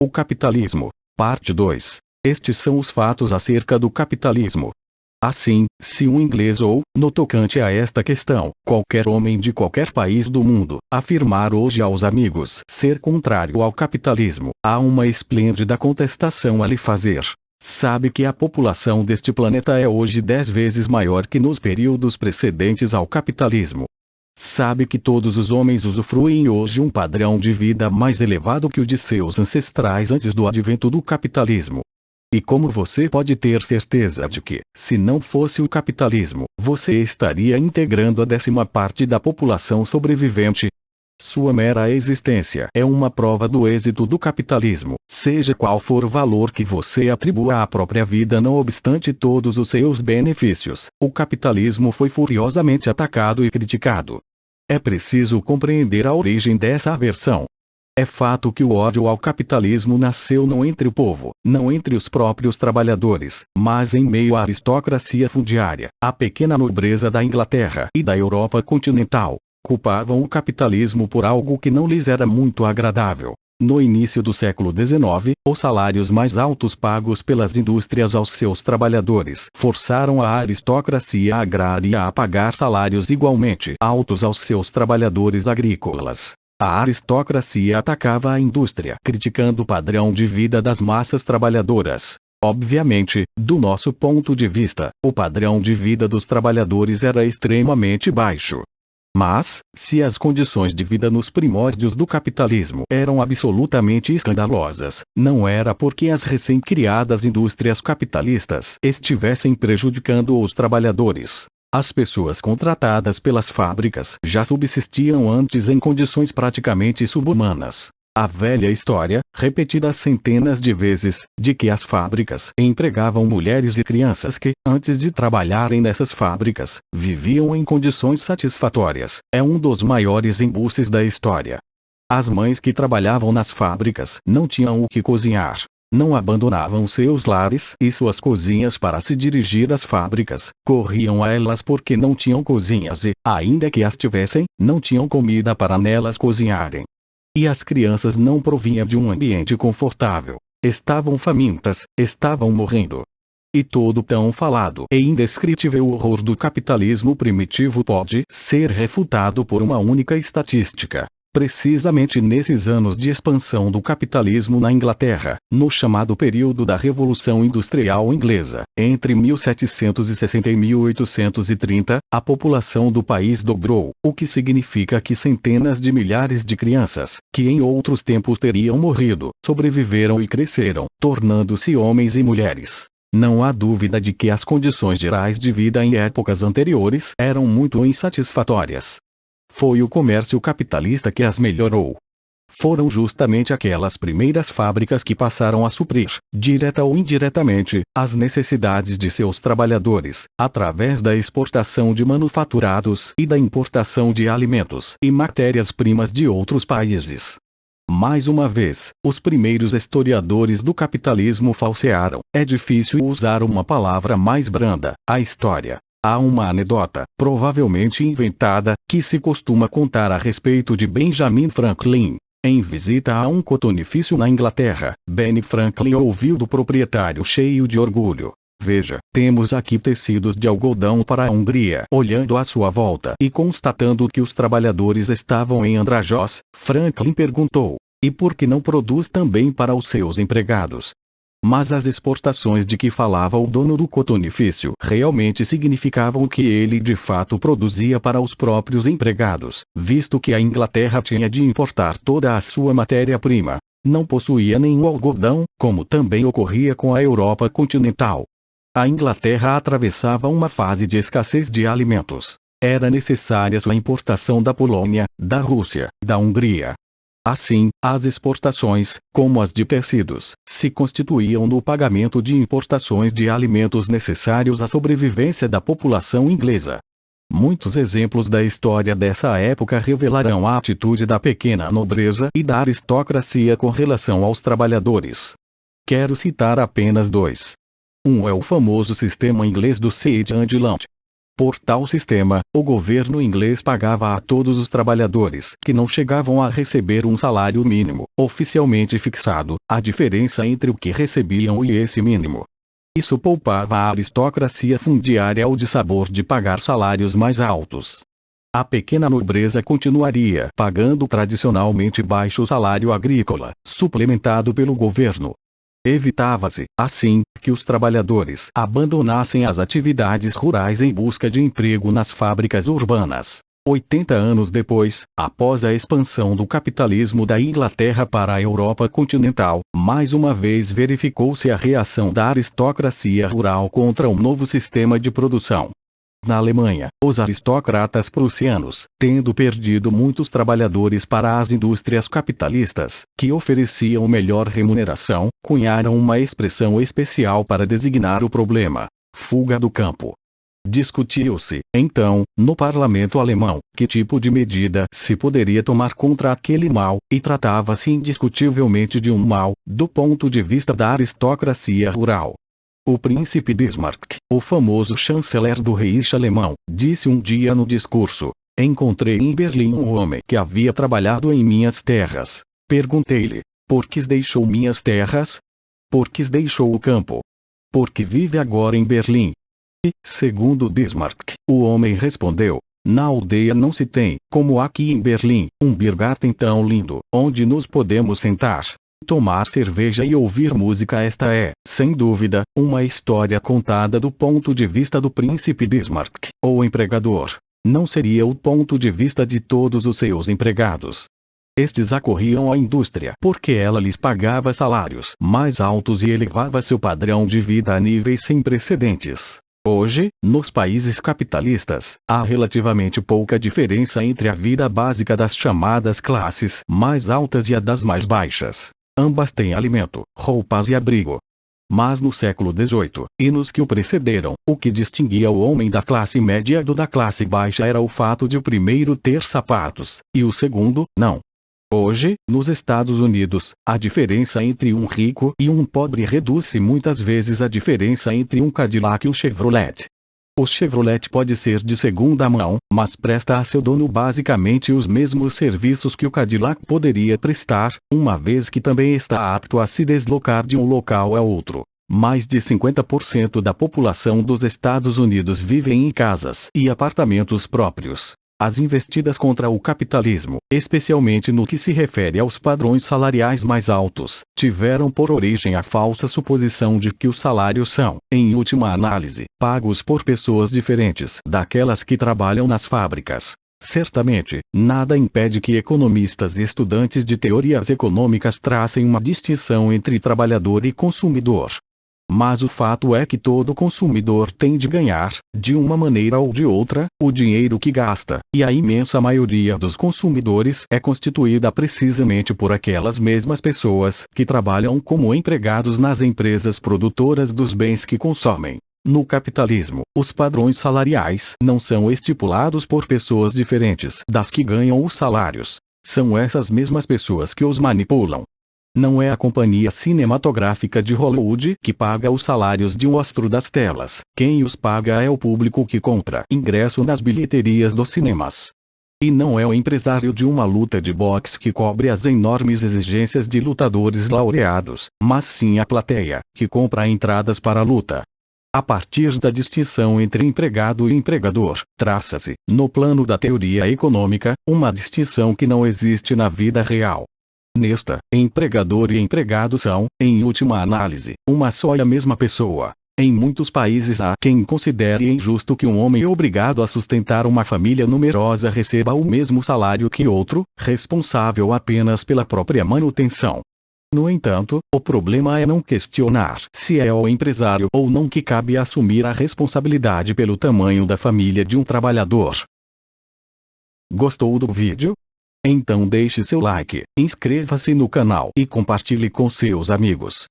O capitalismo. Parte 2. Estes são os fatos acerca do capitalismo. Assim, se um inglês ou, no tocante a esta questão, qualquer homem de qualquer país do mundo, afirmar hoje aos amigos ser contrário ao capitalismo, há uma esplêndida contestação a lhe fazer. Sabe que a população deste planeta é hoje 10 vezes maior que nos períodos precedentes ao capitalismo. Sabe que todos os homens usufruem hoje um padrão de vida mais elevado que o de seus ancestrais antes do advento do capitalismo. E como você pode ter certeza de que, se não fosse o capitalismo, você estaria integrando a 10ª parte da população sobrevivente? Sua mera existência é uma prova do êxito do capitalismo, seja qual for o valor que você atribua à própria vida. Não obstante todos os seus benefícios, o capitalismo foi furiosamente atacado e criticado. É preciso compreender a origem dessa aversão. É fato que o ódio ao capitalismo nasceu não entre o povo, não entre os próprios trabalhadores, mas em meio à aristocracia fundiária, a pequena nobreza da Inglaterra e da Europa continental. Culpavam o capitalismo por algo que não lhes era muito agradável. No início do século XIX, os salários mais altos pagos pelas indústrias aos seus trabalhadores forçaram a aristocracia agrária a pagar salários igualmente altos aos seus trabalhadores agrícolas. A aristocracia atacava a indústria, criticando o padrão de vida das massas trabalhadoras. Obviamente, do nosso ponto de vista, o padrão de vida dos trabalhadores era extremamente baixo. Mas, se as condições de vida nos primórdios do capitalismo eram absolutamente escandalosas, não era porque as recém-criadas indústrias capitalistas estivessem prejudicando os trabalhadores. As pessoas contratadas pelas fábricas já subsistiam antes em condições praticamente subhumanas. A velha história, repetida centenas de vezes, de que as fábricas empregavam mulheres e crianças que, antes de trabalharem nessas fábricas, viviam em condições satisfatórias, é um dos maiores embuses da história. As mães que trabalhavam nas fábricas não tinham o que cozinhar. Não abandonavam seus lares e suas cozinhas para se dirigir às fábricas, corriam a elas porque não tinham cozinhas e, ainda que as tivessem, não tinham comida para nelas cozinharem. E as crianças não provinham de um ambiente confortável. Estavam famintas, estavam morrendo. E todo o tão falado e indescritível horror do capitalismo primitivo pode ser refutado por uma única estatística. Precisamente nesses anos de expansão do capitalismo na Inglaterra, no chamado período da Revolução Industrial Inglesa, entre 1760 e 1830, a população do país dobrou, o que significa que centenas de milhares de crianças, que em outros tempos teriam morrido, sobreviveram e cresceram, tornando-se homens e mulheres. Não há dúvida de que as condições gerais de vida em épocas anteriores eram muito insatisfatórias. Foi o comércio capitalista que as melhorou. Foram justamente aquelas primeiras fábricas que passaram a suprir, direta ou indiretamente, as necessidades de seus trabalhadores, através da exportação de manufaturados e da importação de alimentos e matérias-primas de outros países. Mais uma vez, os primeiros historiadores do capitalismo falsearam. É difícil usar uma palavra mais branda, a história. Há uma anedota, provavelmente inventada, que se costuma contar a respeito de Benjamin Franklin. Em visita a um cotonifício na Inglaterra, Ben Franklin ouviu do proprietário cheio de orgulho: "Veja, temos aqui tecidos de algodão para a Hungria." Olhando à sua volta e constatando que os trabalhadores estavam em andrajós, Franklin perguntou: "E por que não produz também para os seus empregados?" Mas as exportações de que falava o dono do cotonifício realmente significavam que ele de fato produzia para os próprios empregados, visto que a Inglaterra tinha de importar toda a sua matéria-prima. Não possuía nenhum algodão, como também ocorria com a Europa continental. A Inglaterra atravessava uma fase de escassez de alimentos. Era necessária a importação da Polônia, da Rússia, da Hungria. Assim, as exportações, como as de tecidos, se constituíam no pagamento de importações de alimentos necessários à sobrevivência da população inglesa. Muitos exemplos da história dessa época revelarão a atitude da pequena nobreza e da aristocracia com relação aos trabalhadores. Quero citar apenas dois. Um é o famoso sistema inglês do Siege and Land. Por tal sistema, o governo inglês pagava a todos os trabalhadores que não chegavam a receber um salário mínimo, oficialmente fixado, a diferença entre o que recebiam e esse mínimo. Isso poupava a aristocracia fundiária o dissabor de pagar salários mais altos. A pequena nobreza continuaria pagando tradicionalmente baixo salário agrícola, suplementado pelo governo. Evitava-se, assim, que os trabalhadores abandonassem as atividades rurais em busca de emprego nas fábricas urbanas. 80 anos depois, após a expansão do capitalismo da Inglaterra para a Europa continental, mais uma vez verificou-se a reação da aristocracia rural contra um novo sistema de produção. Na Alemanha, os aristocratas prussianos, tendo perdido muitos trabalhadores para as indústrias capitalistas, que ofereciam melhor remuneração, cunharam uma expressão especial para designar o problema: fuga do campo. Discutiu-se, então, no parlamento alemão, que tipo de medida se poderia tomar contra aquele mal, e tratava-se indiscutivelmente de um mal, do ponto de vista da aristocracia rural. O príncipe Bismarck, o famoso chanceler do Reich alemão, disse um dia no discurso: encontrei em Berlim um homem que havia trabalhado em minhas terras. Perguntei-lhe: por que deixou minhas terras? Por que deixou o campo? Por que vive agora em Berlim? E, segundo Bismarck, o homem respondeu: na aldeia não se tem, como aqui em Berlim, um Biergarten tão lindo, onde nos podemos sentar, tomar cerveja e ouvir música. Esta é, sem dúvida, uma história contada do ponto de vista do príncipe Bismarck, ou empregador. Não seria o ponto de vista de todos os seus empregados. Estes acorriam à indústria porque ela lhes pagava salários mais altos e elevava seu padrão de vida a níveis sem precedentes. Hoje, nos países capitalistas, há relativamente pouca diferença entre a vida básica das chamadas classes mais altas e a das mais baixas. Ambas têm alimento, roupas e abrigo. Mas no século XVIII, e nos que o precederam, o que distinguia o homem da classe média do da classe baixa era o fato de o primeiro ter sapatos, e o segundo, não. Hoje, nos Estados Unidos, a diferença entre um rico e um pobre reduz-se muitas vezes à diferença entre um Cadillac e um Chevrolet. O Chevrolet pode ser de segunda mão, mas presta a seu dono basicamente os mesmos serviços que o Cadillac poderia prestar, uma vez que também está apto a se deslocar de um local a outro. Mais de 50% da população dos Estados Unidos vivem em casas e apartamentos próprios. As investidas contra o capitalismo, especialmente no que se refere aos padrões salariais mais altos, tiveram por origem a falsa suposição de que os salários são, em última análise, pagos por pessoas diferentes daquelas que trabalham nas fábricas. Certamente, nada impede que economistas e estudantes de teorias econômicas tracem uma distinção entre trabalhador e consumidor. Mas o fato é que todo consumidor tem de ganhar, de uma maneira ou de outra, o dinheiro que gasta, e a imensa maioria dos consumidores é constituída precisamente por aquelas mesmas pessoas que trabalham como empregados nas empresas produtoras dos bens que consomem. No capitalismo, os padrões salariais não são estipulados por pessoas diferentes das que ganham os salários. São essas mesmas pessoas que os manipulam. Não é a companhia cinematográfica de Hollywood que paga os salários de um astro das telas. Quem os paga é o público que compra ingresso nas bilheterias dos cinemas. E não é o empresário de uma luta de boxe que cobre as enormes exigências de lutadores laureados, mas sim a plateia, que compra entradas para a luta. A partir da distinção entre empregado e empregador, traça-se, no plano da teoria econômica, uma distinção que não existe na vida real. Nesta, empregador e empregado são, em última análise, uma só e a mesma pessoa. Em muitos países há quem considere injusto que um homem obrigado a sustentar uma família numerosa receba o mesmo salário que outro, responsável apenas pela própria manutenção. No entanto, o problema é não questionar se é ao empresário ou não que cabe assumir a responsabilidade pelo tamanho da família de um trabalhador. Gostou do vídeo? Então deixe seu like, inscreva-se no canal e compartilhe com seus amigos.